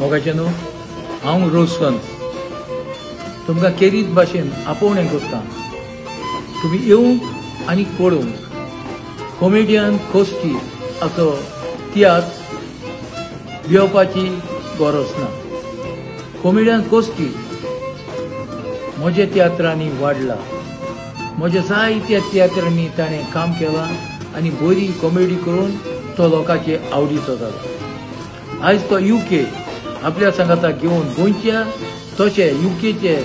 मोगाचे न्हू हांव रोशन तुमकां केरीत भाशेन आपोवणें करता तुमी येवंक आनी पळोवंक कॉमेडियन कोस्टी हाचो तियात्र भिवपाची गरज ना. कॉमेडियन कोस्टी म्हज्या तियात्रांनी वाडला. म्हज्या जायत्या तियात्रांनी ताणें काम केलां आनी बरी कॉमेडी करून तो लोकांचे आवडीचो जाला. आयज तो UK आपल्या सांगाताक घेवन गोंयच्या तशे UKचे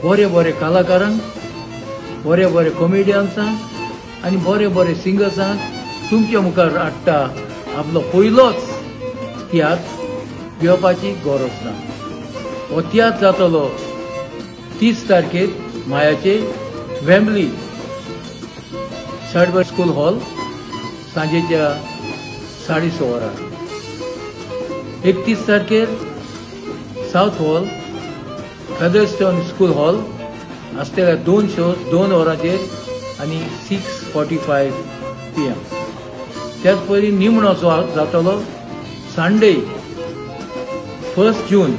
बरे बरे कलाकारांक बरे बरे कॉमेडियन्सांक आनी बरे बरे सिंगर्सांक तुमच्या मुखार हाडटा आपलो पयलोच तियात्र भिवपाची गरज ना. हो तियात्र जातलो 30 तारखेर मायाचे वेम्बली सायडबाय स्कूल हॉल सांजेच्या 6:30 वरार. 31 तारखेर साउथ हॉल फेदरस्टोन स्कूल हॉल आसतले 2 शोज 2 वरांचेर आनी 6:45 PM. त्याच पयलीं निमणो जो जातलो संडे 1 जून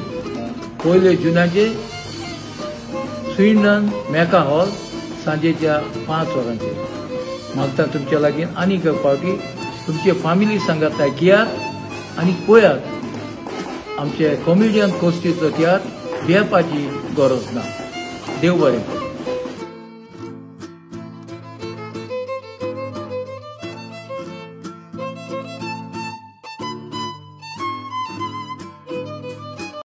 1 जुनाचे स्विडन मेका हॉल सांजेच्या 5 वरांचेर. मागता तुमच्या लागीं आनीक एक फावटी तुमचे फॅमिली सांगात घेयात आनी पळयात आमचे कॉमेडियन कोस्टीचो तियात्र भिवपाची गरज ना. देव बरें.